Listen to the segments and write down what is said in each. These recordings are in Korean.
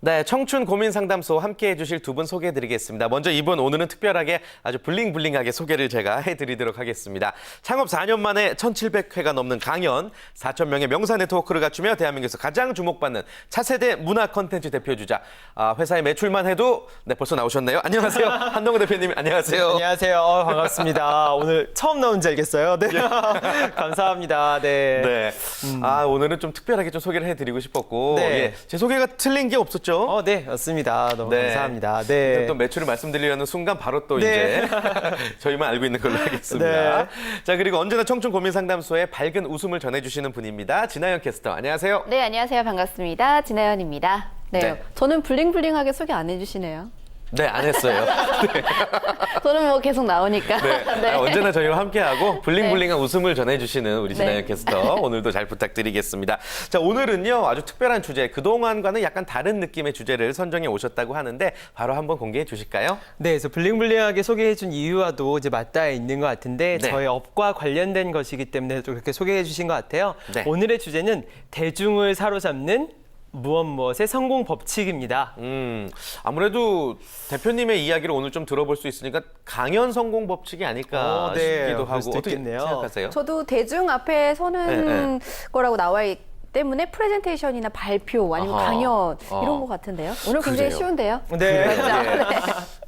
네, 청춘 고민 상담소 함께 해주실 두 분 소개해드리겠습니다. 먼저 이분 오늘은 특별하게 아주 블링블링하게 소개를 제가 해드리도록 하겠습니다. 창업 4년 만에 1,700회가 넘는 강연, 4,000명의 명사 네트워크를 갖추며 대한민국에서 가장 주목받는 차세대 문화 콘텐츠 대표주자. 회사의 매출만 해도 벌써 나오셨네요. 안녕하세요. 한동훈 대표님, 안녕하세요. 안녕하세요. 반갑습니다. 오늘 처음 나온 줄 알겠어요. 네. 감사합니다. 네. 네. 오늘은 좀 특별하게 좀 소개를 해드리고 싶었고, 네. 예, 제 소개가 틀린 게 없었죠? 네, 맞습니다. 너무 네. 감사합니다. 네. 또 매출을 말씀드리려는 순간 바로 또 네. 이제 저희만 알고 있는 걸로 하겠습니다. 네. 자, 그리고 언제나 청춘 고민 상담소에 밝은 웃음을 전해주시는 분입니다. 진아연 캐스터, 안녕하세요. 네, 안녕하세요. 반갑습니다. 진아연입니다. 네, 네. 저는 블링블링하게 소개 안 해주시네요. 네, 안 했어요. 저는 뭐 계속 나오니까. 네. 네. 언제나 저희와 함께하고 블링블링한 웃음을 전해주시는 우리 진아연 네. 캐스터, 오늘도 잘 부탁드리겠습니다. 자, 오늘은요, 아주 특별한 주제, 그동안과는 약간 다른 느낌의 주제를 선정해 오셨다고 하는데 바로 한번 공개해 주실까요? 네, 그래서 블링블링하게 소개해준 이유와도 이제 맞닿아 있는 것 같은데 네. 저희 업과 관련된 것이기 때문에 또 그렇게 소개해 주신 것 같아요. 네. 오늘의 주제는 대중을 사로잡는 무엇의 성공 법칙입니다. 아무래도 대표님의 이야기를 오늘 좀 들어볼 수 있으니까 강연 성공 법칙이 아닐까 네, 싶기도 그럴 하고 수도 어떻게 있겠네요. 생각하세요? 저도 대중 앞에 서는 거라고 나와 있기 때문에 프레젠테이션이나 발표 아니면 아하. 강연 이런 거 같은데요. 오늘 굉장히 그래요. 쉬운데요. 네.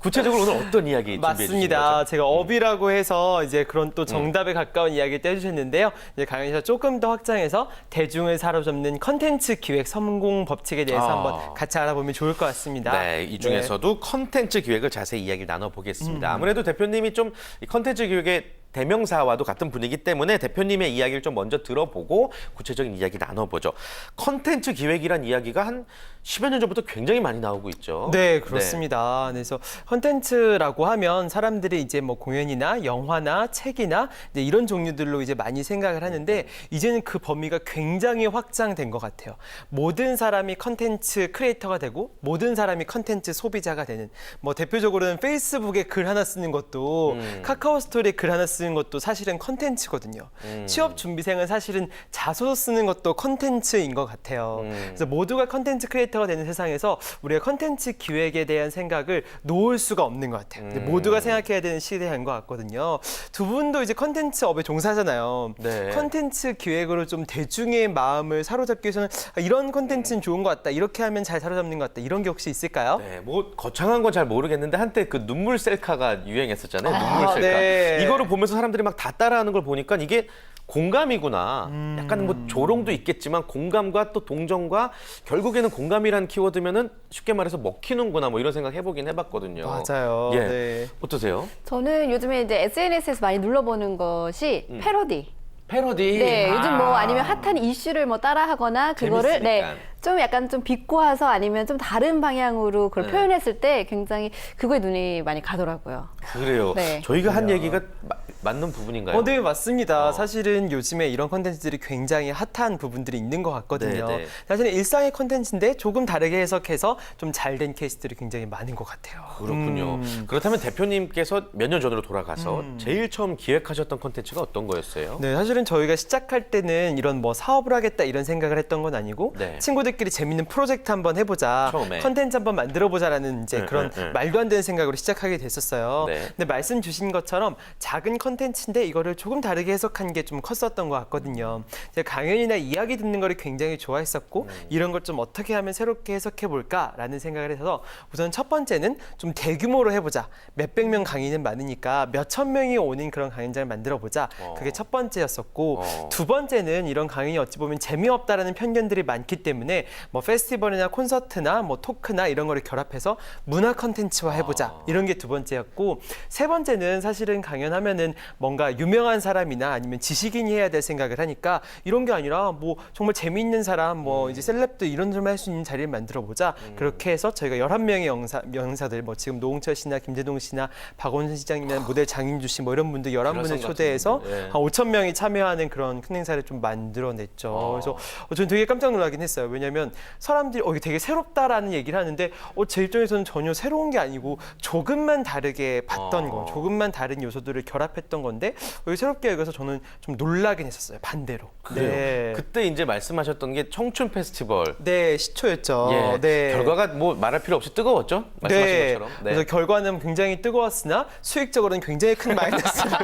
구체적으로 오늘 어떤 이야기 준비해 주신 맞습니다. 거죠? 제가 업이라고 해서 이제 그런 또 정답에 가까운 이야기를 떼주셨는데요. 이제 강연에서 조금 더 확장해서 대중을 사로잡는 컨텐츠 기획 성공 법칙에 대해서 한번 같이 알아보면 좋을 것 같습니다. 네, 이 중에서도 컨텐츠 기획을 자세히 이야기를 나눠보겠습니다. 아무래도 대표님이 좀 이 컨텐츠 기획의 대명사와도 같은 분이기 때문에 대표님의 이야기를 좀 먼저 들어보고 구체적인 이야기 나눠보죠. 컨텐츠 기획이란 이야기가 한 10여 년 전부터 굉장히 많이 나오고 있죠. 네, 그렇습니다. 그래서 컨텐츠라고 하면 사람들이 이제 뭐 공연이나 영화나 책이나 이제 이런 종류들로 이제 많이 생각을 하는데 이제는 그 범위가 굉장히 확장된 것 같아요. 모든 사람이 컨텐츠 크리에이터가 되고 모든 사람이 컨텐츠 소비자가 되는 뭐 대표적으로는 페이스북에 글 하나 쓰는 것도 카카오 스토리에 글 하나 쓰는 것도 사실은 컨텐츠거든요. 취업 준비생은 사실은 자소서 쓰는 것도 컨텐츠인 것 같아요. 그래서 모두가 컨텐츠 크리에이터가 되는 세상에서 우리가 컨텐츠 기획에 대한 생각을 놓을 수가 없는 것 같아요. 모두가 생각해야 되는 시대인 것 같거든요. 두 분도 이제 컨텐츠 업에 종사하잖아요. 네. 컨텐츠 기획으로 좀 대중의 마음을 사로잡기 위해서는 이런 컨텐츠는 좋은 것 같다. 이렇게 하면 잘 사로잡는 것 같다. 이런 게 혹시 있을까요? 네, 뭐 거창한 건 잘 모르겠는데 한때 그 눈물 셀카가 유행했었잖아요. 눈물 셀카. 네. 이거를 보면서 사람들이 막 다 따라하는 걸 보니까 이게 공감이구나. 약간 뭐 조롱도 있겠지만 공감과 또 동정과 결국에는 공감이란 키워드면은 쉽게 말해서 먹히는구나 뭐 이런 생각 해보긴 해봤거든요. 맞아요. 예. 네. 어떠세요? 저는 요즘에 이제 SNS에서 많이 눌러보는 것이 패러디. 패러디. 네, 요즘 뭐 아니면 핫한 이슈를 뭐 따라하거나 그거를 재밌으니까. 좀 약간 좀 비꼬아서 아니면 좀 다른 방향으로 그걸 네. 표현했을 때 굉장히 그거에 눈이 많이 가더라고요. 그래요. 네. 저희가 한 얘기가 맞는 부분인가요? 네, 맞습니다. 어. 사실은 요즘에 이런 컨텐츠들이 굉장히 핫한 부분들이 있는 것 같거든요. 네, 네. 사실은 일상의 컨텐츠인데 조금 다르게 해석해서 좀 잘 된 케이스들이 굉장히 많은 것 같아요. 그렇군요. 그렇다면 대표님께서 몇 년 전으로 돌아가서 제일 처음 기획하셨던 콘텐츠가 어떤 거였어요? 네, 사실은 저희가 시작할 때는 이런 뭐 사업을 하겠다 이런 생각을 했던 건 아니고 네. 친구들끼리 재밌는 프로젝트 한번 해보자, 처음에. 컨텐츠 한번 만들어보자라는 이제 네, 그런 네, 네. 말도 안 되는 생각으로 시작하게 됐었어요. 네. 근데 말씀 주신 것처럼 작은 컨텐츠인데 이거를 조금 다르게 해석한 게 좀 컸었던 것 같거든요. 제가 강연이나 이야기 듣는 거를 굉장히 좋아했었고 이런 걸 좀 어떻게 하면 새롭게 해석해 볼까라는 생각을 해서 우선 첫 번째는 좀 대규모로 해보자. 몇백 명 강의는 많으니까 몇천 명이 오는 그런 강연장을 만들어 보자. 그게 첫 번째였었고 두 번째는 이런 강연이 어찌 보면 재미없다라는 편견들이 많기 때문에 뭐 페스티벌이나 콘서트나 뭐 토크나 이런 거를 결합해서 문화 컨텐츠화 해보자. 이런 게 두 번째였고 세 번째는 사실은 강연하면은 뭔가 유명한 사람이나 아니면 지식인이 해야 될 생각을 하니까 이런 게 아니라 뭐 정말 재미있는 사람 뭐 이제 셀럽도 이런 좀 할 수 있는 자리를 만들어 보자. 그렇게 해서 저희가 11명의 명사들 뭐 지금 노홍철 씨나 김재동 씨나 박원순 시장이나 모델 장인주 씨 뭐 이런 분들 11분을 같은 초대해서 분들, 예. 한 5천 명이 참여하는 그런 큰 행사를 좀 만들어냈죠. 그래서 저는 되게 깜짝 놀라긴 했어요. 왜냐하면 사람들이 이게 되게 새롭다라는 얘기를 하는데 제 입장에서는 전혀 새로운 게 아니고 조금만 다르게 봤던 거, 조금만 다른 요소들을 결합했던 했던 건데 새롭게 여기서 저는 좀 놀라긴 했었어요. 반대로. 그래요. 네. 그때 이제 말씀하셨던 게 청춘 페스티벌. 네, 시초였죠. 예. 네. 결과가 뭐 말할 필요 없이 뜨거웠죠? 말씀하신 네. 것처럼. 네. 그래서 결과는 굉장히 뜨거웠으나 수익적으로는 굉장히 큰 마이너스를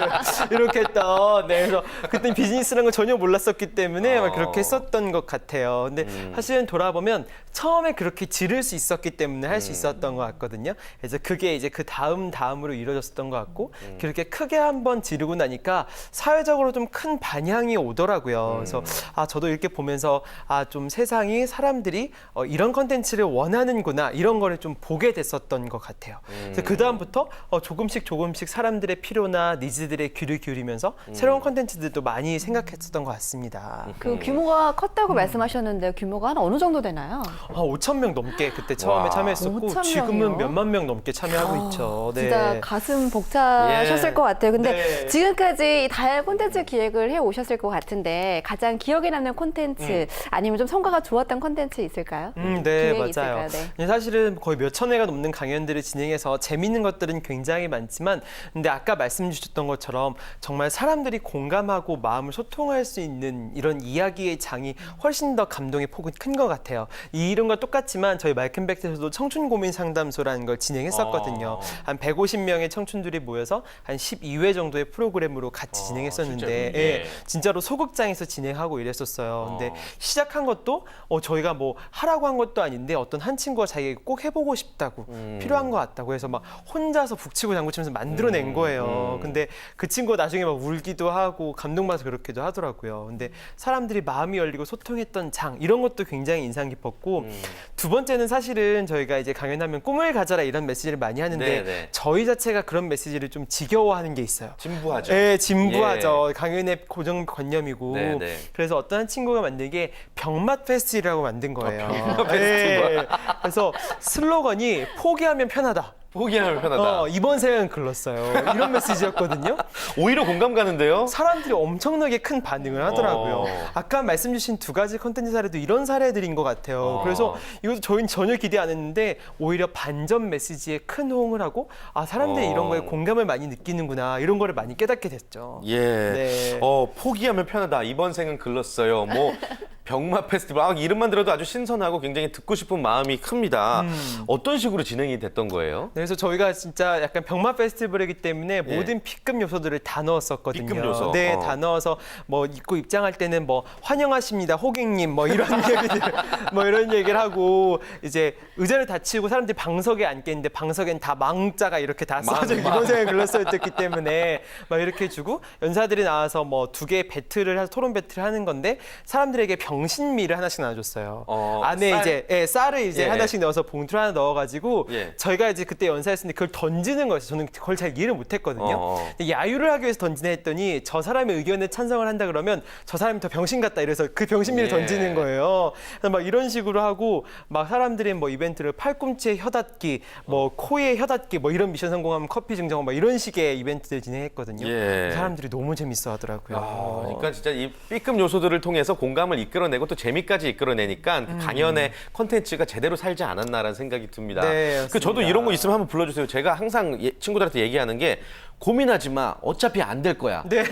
이렇게 했던. 네. 그래서 그때 비즈니스라는 걸 전혀 몰랐었기 때문에 막 그렇게 했었던 것 같아요. 근데 사실은 돌아보면 처음에 그렇게 지를 수 있었기 때문에 할 수 있었던 것 같거든요. 그래서 그게 이제 그 다음으로 이루어졌었던 것 같고 그렇게 크게 한번 지르고 나니까 사회적으로 좀 큰 반향이 오더라고요. 그래서 저도 이렇게 보면서 좀 세상이 사람들이 이런 컨텐츠를 원하는구나 이런 거를 좀 보게 됐었던 것 같아요. 그래서 그 다음부터 조금씩 사람들의 필요나 니즈들의 귀를 기울이면서 새로운 컨텐츠들도 많이 생각했었던 것 같습니다. 그 규모가 컸다고 말씀하셨는데 규모가 한 어느 정도 되나요? 5천 명 넘게 그때 처음에 와. 참여했었고 5,000 지금은 명이요? 몇만 명 넘게 참여하고 있죠. 네. 진짜 가슴 벅차셨을 예. 것 같아요. 근데 네. 지금까지 다양한 콘텐츠 기획을 해 오셨을 것 같은데 가장 기억에 남는 콘텐츠 아니면 좀 성과가 좋았던 콘텐츠 있을까요? 네, 기획이 맞아요. 있을까요? 네. 사실은 거의 몇천 회가 넘는 강연들을 진행해서 재미있는 것들은 굉장히 많지만, 근데 아까 말씀 주셨던 것처럼 정말 사람들이 공감하고 마음을 소통할 수 있는 이런 이야기의 장이 훨씬 더 감동의 폭은 큰 것 같아요. 이 이름과 똑같지만 저희 말큰백에서도 청춘 고민 상담소라는 걸 진행했었거든요. 한 150명의 청춘들이 모여서 한 12회 정도의 프로그램으로 같이 진행했었는데, 진짜로? 예, 예. 진짜로 소극장에서 진행하고 이랬었어요. 근데 시작한 것도 저희가 뭐 하라고 한 것도 아닌데 어떤 한 친구가 자기가 꼭 해보고 싶다고 필요한 것 같다고 해서 막 혼자서 북치고 장구치면서 만들어낸 거예요. 근데 그 친구가 나중에 막 울기도 하고 감동받아서 그렇게도 하더라고요. 근데 사람들이 마음이 열리고 소통했던 장 이런 것도 굉장히 인상 깊었고 두 번째는 사실은 저희가 이제 강연하면 꿈을 가져라 이런 메시지를 많이 하는데 네네. 저희 자체가 그런 메시지를 좀 지겨워하는 게 있어요. 진부하죠. 네, 진부하죠. 강연의 고정관념이고. 네네. 그래서 어떤 한 친구가 만든 게 병맛 페스티벌이라고 만든 거예요. 병맛 페스티벌. 네. 그래서 슬로건이 포기하면 편하다. 포기하면 편하다. 이번 생은 글렀어요. 이런 메시지였거든요. 오히려 공감 가는데요? 사람들이 엄청나게 큰 반응을 하더라고요. 어. 아까 말씀 주신 두 가지 컨텐츠 사례도 이런 사례들인 것 같아요. 그래서 이것도 저희는 전혀 기대 안 했는데 오히려 반전 메시지에 큰 호응을 하고 사람들이 이런 거에 공감을 많이 느끼는구나 이런 거를 많이 깨닫게 됐죠. 예. 네. 포기하면 편하다. 이번 생은 글렀어요. 뭐 병맛 페스티벌. 이름만 들어도 아주 신선하고 굉장히 듣고 싶은 마음이 큽니다. 어떤 식으로 진행이 됐던 거예요? 네, 그래서 저희가 진짜 약간 병맛 페스티벌이기 때문에 모든 B급 요소들을 다 넣었었거든요. B급 요소. 네, 다 넣어서 뭐 입고 입장할 때는 뭐 환영하십니다, 호객님 뭐 이런 얘기들 뭐 이런 얘기를 하고 이제 의자를 다 치우고 사람들이 방석에 앉겠는데 방석엔 다 망자가 이렇게 다 써져 이번 생에 글렀었기 때문에 막 이렇게 주고 연사들이 나와서 뭐 2개 배틀을 해서 토론 배틀을 하는 건데 사람들에게 병신미를 하나씩 나눠줬어요. 안에 쌀? 이제 쌀을 이제 예. 하나씩 넣어서 봉투를 하나 넣어가지고 예. 저희가 이제 그때 연사했는데 그걸 던지는 거였어요. 저는 그걸 잘 이해를 못했거든요. 근데 야유를 하기 위해서 던지나 했더니 저 사람의 의견에 찬성을 한다 그러면 저 사람이 더 병신 같다 이래서 그 병신미를 예. 던지는 거예요. 그래서 막 이런 식으로 하고 막 사람들이 뭐 이벤트를 팔꿈치에 혀닿기, 뭐 코에 혀닿기, 뭐 이런 미션 성공하면 커피 증정뭐 이런 식의 이벤트를 진행했거든요. 예. 사람들이 너무 재밌어하더라고요. 그러니까 진짜 이 B급 요소들을 통해서 공감을 이끌어내고 또 재미까지 이끌어내니까 그 강연의 콘텐츠가 제대로 살지 않았나라는 생각이 듭니다. 네, 맞습니다. 저도 이런 거 있으면 한번 불러주세요. 제가 항상 친구들한테 얘기하는 게 고민하지 마. 어차피 안 될 거야. 네.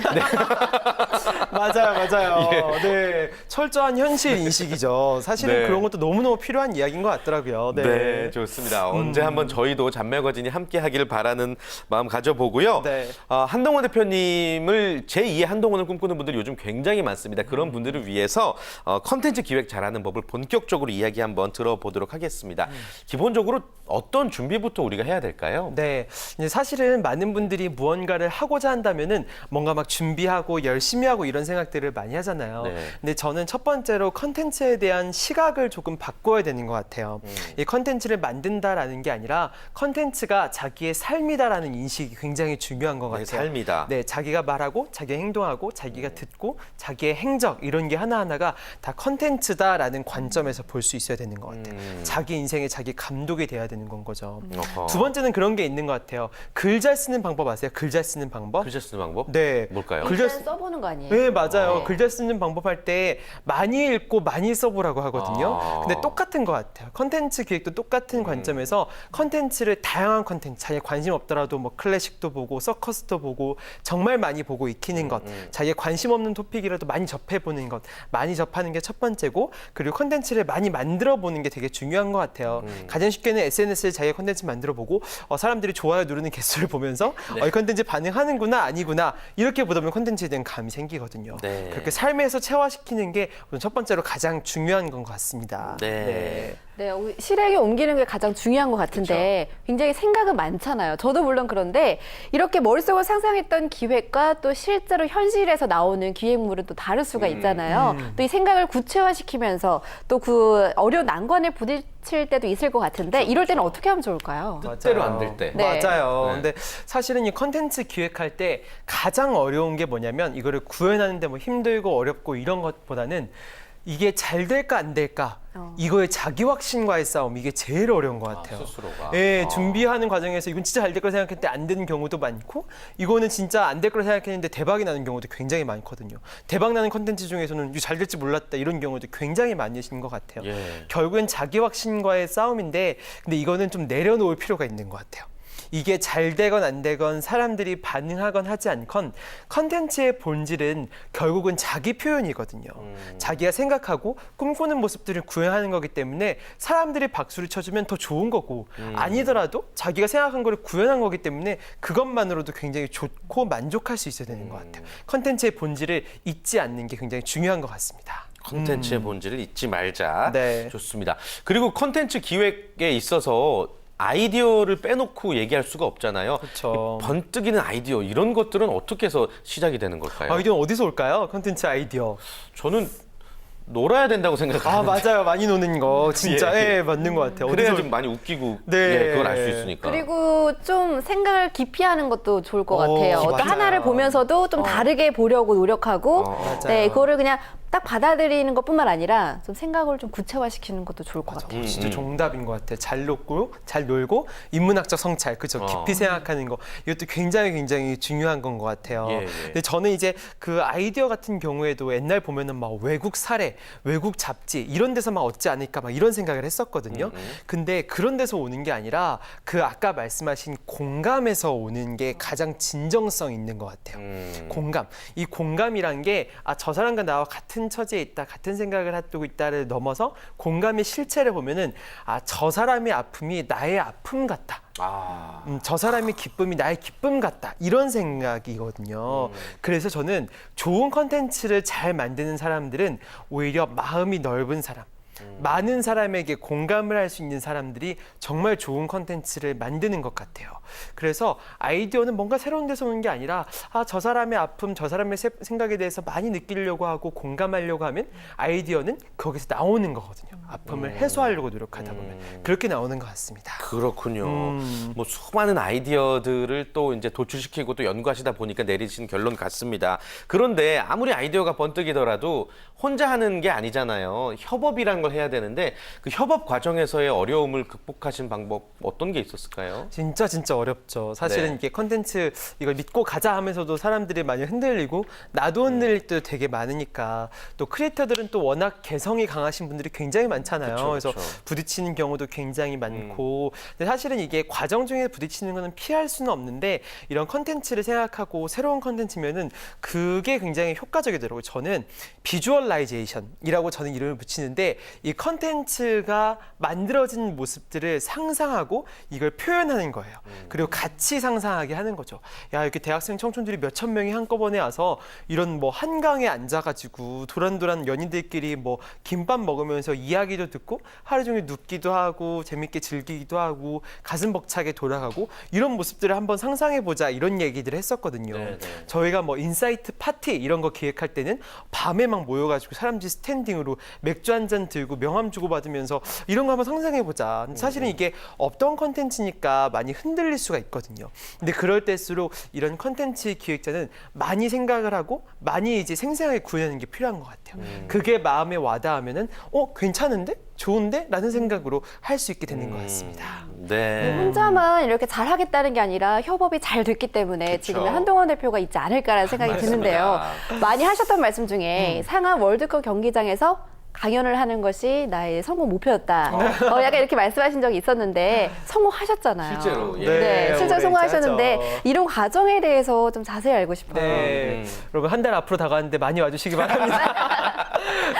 맞아요. 예. 네. 철저한 현실 인식이죠. 사실은 네. 그런 것도 너무너무 필요한 이야기인 것 같더라고요. 네, 좋습니다. 언제 한번 저희도 잔멸거진이 함께 하기를 바라는 마음 가져보고요. 네. 한동원 대표님을 제2의 한동원을 꿈꾸는 분들이 요즘 굉장히 많습니다. 그런 분들을 위해서 컨텐츠 기획 잘하는 법을 본격적으로 이야기 한번 들어보도록 하겠습니다. 기본적으로 어떤 준비부터 우리가 해야 될까요? 네. 이제 사실은 많은 분들이 무언가를 하고자 한다면은 뭔가 막 준비하고 열심히 하고 이런 생각들을 많이 하잖아요. 네. 근데 저는 첫 번째로 컨텐츠에 대한 시각을 조금 바꿔야 되는 것 같아요. 이 컨텐츠를 만든다라는 게 아니라 컨텐츠가 자기의 삶이다라는 인식이 굉장히 중요한 것 같아요. 삶이다. 네, 자기가 말하고 자기가 행동하고 자기가 듣고 자기의 행적 이런 게 하나하나가 다 컨텐츠다라는 관점에서 볼 수 있어야 되는 것 같아요. 자기 인생에 자기 감독이 돼야 되는 건 거죠. 어허. 두 번째는 그런 게 있는 것 같아요. 글 잘 쓰는 방법 아세요? 아세요? 글자 쓰는 방법? 글자 쓰는 방법? 네. 뭘까요? 글자 일단 써보는 거 아니에요? 네, 맞아요. 네. 글자 쓰는 방법 할 때 많이 읽고 많이 써보라고 하거든요. 근데 똑같은 것 같아요. 컨텐츠 기획도 똑같은 관점에서 컨텐츠를 다양한 컨텐츠, 자기 관심 없더라도 뭐 클래식도 보고 서커스도 보고 정말 많이 보고 익히는 것, 자기 관심 없는 토픽이라도 많이 접해보는 것, 많이 접하는 게 첫 번째고, 그리고 컨텐츠를 많이 만들어보는 게 되게 중요한 것 같아요. 가장 쉽게는 SNS에 자기 컨텐츠 만들어보고 사람들이 좋아요 누르는 개수를 보면서 이 컨텐츠 반응하는구나 아니구나 이렇게 보다 보면 컨텐츠에 대한 감이 생기거든요. 네. 그렇게 삶에서 체화시키는 게 첫 번째로 가장 중요한 것 같습니다. 네. 네, 실행에 옮기는 게 가장 중요한 것 같은데 굉장히 생각은 많잖아요. 저도 물론 그런데 이렇게 머릿속으로 상상했던 기획과 또 실제로 현실에서 나오는 기획물은 또 다를 수가 있잖아요. 또 이 생각을 구체화시키면서 또 그 어려운 난관에 부딪힐 때도 있을 것 같은데 이럴 때는 어떻게 하면 좋을까요? 뜻대로 안 될 때. 네. 맞아요. 네. 근데 사실은 이 컨텐츠 기획할 때 가장 어려운 게 뭐냐면 이거를 구현하는데 뭐 힘들고 어렵고 이런 것보다는 이게 잘 될까 안 될까 이거의 자기 확신과의 싸움 이게 제일 어려운 것 같아요. 스스로가. 예, 준비하는 과정에서 이건 진짜 잘 될 거라 생각했는데 안 되는 경우도 많고 이거는 진짜 안 될 거라 생각했는데 대박이 나는 경우도 굉장히 많거든요. 대박 나는 컨텐츠 중에서는 이거 잘 될지 몰랐다 이런 경우도 굉장히 많으신 것 같아요. 예. 결국엔 자기 확신과의 싸움인데 근데 이거는 좀 내려놓을 필요가 있는 것 같아요. 이게 잘 되건 안 되건 사람들이 반응하건 하지 않건 컨텐츠의 본질은 결국은 자기 표현이거든요. 자기가 생각하고 꿈꾸는 모습들을 구현하는 거기 때문에 사람들이 박수를 쳐주면 더 좋은 거고 아니더라도 자기가 생각한 거를 구현한 거기 때문에 그것만으로도 굉장히 좋고 만족할 수 있어야 되는 것 같아요. 컨텐츠의 본질을 잊지 않는 게 굉장히 중요한 것 같습니다. 컨텐츠의 본질을 잊지 말자. 네. 좋습니다. 그리고 컨텐츠 기획에 있어서 아이디어를 빼놓고 얘기할 수가 없잖아요. 그렇죠. 번뜩이는 아이디어 이런 것들은 어떻게 해서 시작이 되는 걸까요? 아이디어는 어디서 올까요? 컨텐츠 아이디어. 저는 놀아야 된다고 생각하는데. 맞아요. 많이 노는 거 진짜 예, 맞는 것 같아요. 그래야 어디서 좀 많이 웃기고 네. 예, 그걸 알 수 있으니까. 그리고 좀 생각을 깊이 하는 것도 좋을 것 같아요. 어떤 맞아요. 하나를 보면서도 좀 다르게 보려고 노력하고 맞아요. 네, 그거를 그냥 딱 받아들이는 것뿐만 아니라 좀 생각을 좀 구체화시키는 것도 좋을 것 같아요. 진짜 정답인 것 같아요. 잘 놀고, 잘 놀고, 인문학적 성찰, 그죠? 깊이 생각하는 거. 이것도 굉장히 중요한 건 것 같아요. 예, 예. 근데 저는 이제 그 아이디어 같은 경우에도 옛날 보면은 막 외국 사례, 외국 잡지, 이런 데서 막 얻지 않을까 막 이런 생각을 했었거든요. 근데 그런 데서 오는 게 아니라 그 아까 말씀하신 공감에서 오는 게 가장 진정성 있는 것 같아요. 공감. 이 공감이란 게 저 사람과 나와 같은 처지에 있다, 같은 생각을 하고 있다를 넘어서 공감의 실체를 보면은 저 사람의 아픔이 나의 아픔 같다. 저 사람의 기쁨이 나의 기쁨 같다. 이런 생각이거든요. 그래서 저는 좋은 컨텐츠를 잘 만드는 사람들은 오히려 마음이 넓은 사람, 많은 사람에게 공감을 할 수 있는 사람들이 정말 좋은 컨텐츠를 만드는 것 같아요. 그래서 아이디어는 뭔가 새로운 데서 오는 게 아니라 저 사람의 아픔, 저 사람의 생각에 대해서 많이 느끼려고 하고 공감하려고 하면 아이디어는 거기서 나오는 거거든요. 아픔을 해소하려고 노력하다 보면 그렇게 나오는 것 같습니다. 그렇군요. 뭐 수많은 아이디어들을 또 이제 도출시키고 또 연구하시다 보니까 내리신 결론 같습니다. 그런데 아무리 아이디어가 번뜩이더라도 혼자 하는 게 아니잖아요. 협업이란 걸 해야 되는데 그 협업 과정에서의 어려움을 극복하신 방법 어떤 게 있었을까요? 진짜 어렵죠. 사실은 네. 이게 컨텐츠 이걸 믿고 가자 하면서도 사람들이 많이 흔들리고 나도 흔들릴 때도 되게 많으니까 또 크리에이터들은 또 워낙 개성이 강하신 분들이 굉장히 많잖아요. 그쵸, 그래서 그쵸. 부딪히는 경우도 굉장히 많고 근데 사실은 이게 과정 중에 부딪히는 거는 피할 수는 없는데 이런 컨텐츠를 생각하고 새로운 컨텐츠면은 그게 굉장히 효과적이더라고요. 저는 비주얼라이제이션이라고 저는 이름을 붙이는데 이 컨텐츠가 만들어진 모습들을 상상하고 이걸 표현하는 거예요. 그리고 같이 상상하게 하는 거죠. 야, 이렇게 대학생 청춘들이 몇천 명이 한꺼번에 와서 이런 뭐 한강에 앉아가지고 도란도란 연인들끼리 뭐 김밥 먹으면서 이야기도 듣고 하루 종일 눕기도 하고 재밌게 즐기기도 하고 가슴 벅차게 돌아가고 이런 모습들을 한번 상상해보자 이런 얘기들을 했었거든요. 네네. 저희가 뭐 인사이트 파티 이런 거 기획할 때는 밤에 막 모여가지고 사람들이 스탠딩으로 맥주 한 잔 들고 들고 명함 주고받으면서 이런 거 한번 상상해보자. 사실은 이게 없던 컨텐츠니까 많이 흔들릴 수가 있거든요. 근데 그럴 때일수록 이런 컨텐츠 기획자는 많이 생각을 하고 많이 이제 생생하게 구현하는 게 필요한 것 같아요. 그게 마음에 와닿으면은 괜찮은데? 좋은데? 라는 생각으로 할 수 있게 되는 것 같습니다. 네. 혼자만 이렇게 잘하겠다는 게 아니라 협업이 잘 됐기 때문에 그쵸. 지금의 한동원 대표가 있지 않을까라는 생각이 드는데요. 많이 하셨던 말씀 중에 상암 월드컵 경기장에서 강연을 하는 것이 나의 성공 목표였다. 약간 이렇게 말씀하신 적이 있었는데 성공하셨잖아요. 실제로, 예. 네, 실제로 오래 성공하셨는데 있죠. 이런 과정에 대해서 좀 자세히 알고 싶어요. 네. 여러분 한 달 앞으로 다가왔는데 많이 와주시기 바랍니다.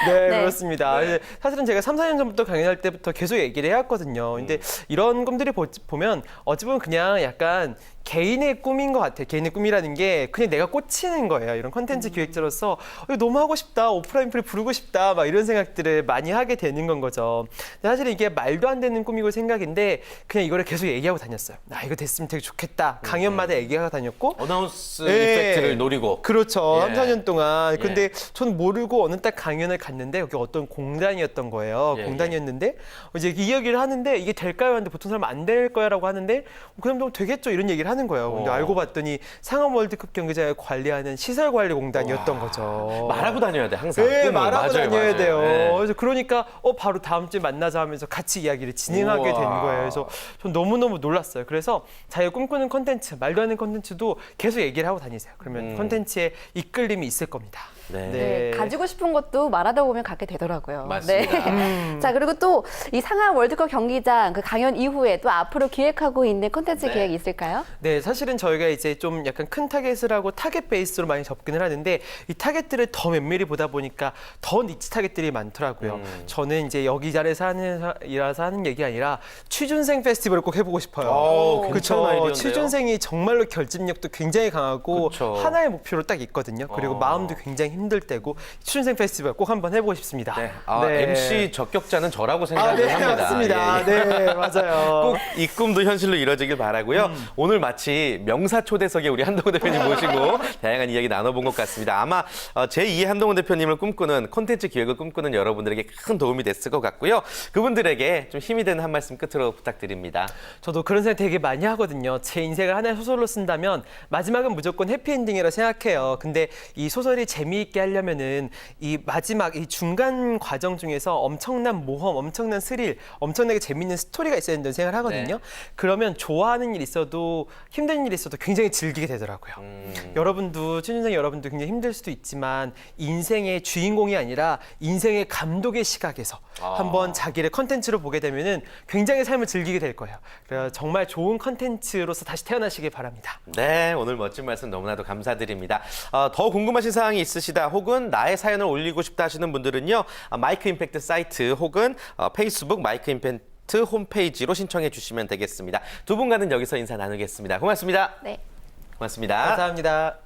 네, 네. 그렇습니다. 사실은 제가 3, 4년 전부터 강연할 때부터 계속 얘기를 해왔거든요. 근데 이런 꿈들이 보면 어찌 보면 그냥 약간 개인의 꿈인 것 같아요. 개인의 꿈이라는 게 그냥 내가 꽂히는 거예요. 이런 컨텐츠 기획자로서 이거 너무 하고 싶다. 오프라인 프리 부르고 싶다. 막 이런 생각들을 많이 하게 되는 건 거죠. 근데 사실 이게 말도 안 되는 꿈이고 생각인데 그냥 이거를 계속 얘기하고 다녔어요. 이거 됐으면 되게 좋겠다. 강연마다 얘기하고 다녔고 어나운스 네. 이펙트를 노리고. 그렇죠. 예. 3, 4년 동안. 예. 근데 저는 모르고 어느 딱 강연을 갔는데 여기 어떤 공단이었던 거예요. 예, 공단이었는데 이제 이 얘기를 하는데 이게 될까요? 하는데 보통 사람 안 될 거야라고 하는데 그럼 좀 되겠죠 이런 얘기를 하는 거예요. 근데 알고 봤더니 상암 월드컵 경기장을 관리하는 시설관리공단이었던 거죠. 말하고 다녀야 돼, 항상. 네, 꿈을. 말하고 맞아요, 다녀야 맞아요. 돼요. 네. 그래서 그러니까 바로 다음 주에 만나자 하면서 같이 이야기를 진행하게 우와. 된 거예요. 그래서 전 너무너무 놀랐어요. 그래서 자기가 꿈꾸는 컨텐츠, 말도 안 되는 컨텐츠도 계속 얘기를 하고 다니세요. 그러면 컨텐츠에 이끌림이 있을 겁니다. 네. 네, 가지고 싶은 것도 말하다 보면 갖게 되더라고요. 맞습니다. 네. 자, 그리고 또 이 상암 월드컵 경기장 그 강연 이후에 또 앞으로 기획하고 있는 콘텐츠 네. 계획이 있을까요? 네, 사실은 저희가 이제 좀 약간 큰 타겟을 하고 타겟 베이스로 많이 접근을 하는데 이 타겟들을 더 면밀히 보다 보니까 더 니치 타겟들이 많더라고요. 저는 이제 여기 자리에서 일해서 하는 얘기 아니라 취준생 페스티벌을 꼭 해보고 싶어요. 괜찮은 아이디어인데요. 취준생이 정말로 결집력도 굉장히 강하고 그쵸. 하나의 목표로 딱 있거든요. 그리고 마음도 굉장히 힘들 때고 취준생 페스티벌 꼭 한번 해보고 싶습니다. 네. 네. MC 적격자는 저라고 생각을 네, 합니다. 맞습니다. 예, 예. 네, 맞아요. 꼭 이 꿈도 현실로 이뤄지길 바라고요. 오늘 마치 명사 초대석에 우리 한동훈 대표님 모시고 다양한 이야기 나눠본 것 같습니다. 아마 제2의 한동훈 대표님을 꿈꾸는 콘텐츠 기획을 꿈꾸는 여러분들에게 큰 도움이 됐을 것 같고요. 그분들에게 좀 힘이 되는 한 말씀 끝으로 부탁드립니다. 저도 그런 생각 되게 많이 하거든요. 제 인생을 하나의 소설로 쓴다면 마지막은 무조건 해피엔딩이라고 생각해요. 근데 이 소설이 재미있게 하려면은 이 마지막, 이 중간 과정 중에서 엄청난 모험, 엄청난 스릴, 엄청나게 재미있는 스토리가 있어야 된다고 생각을 하거든요. 네. 그러면 좋아하는 일 있어도 힘든 일 있어도 굉장히 즐기게 되더라고요. 여러분도, 취준생 여러분도 굉장히 힘들 수도 있지만 인생의 주인공이 아니라 인생의 감독의 시각에서 한번 자기를 컨텐츠로 보게 되면은 굉장히 삶을 즐기게 될 거예요. 그래서 정말 좋은 컨텐츠로서 다시 태어나시길 바랍니다. 네, 오늘 멋진 말씀 너무나도 감사드립니다. 더 궁금하신 사항이 있으시다 혹은 나의 사연을 올리고 싶다 하시는 분들은요. 마이크 임팩트 사이트 혹은 페이스북 마이크 임팩트 홈페이지로 신청해 주시면 되겠습니다. 두 분과는 여기서 인사 나누겠습니다. 고맙습니다. 네. 고맙습니다. 감사합니다.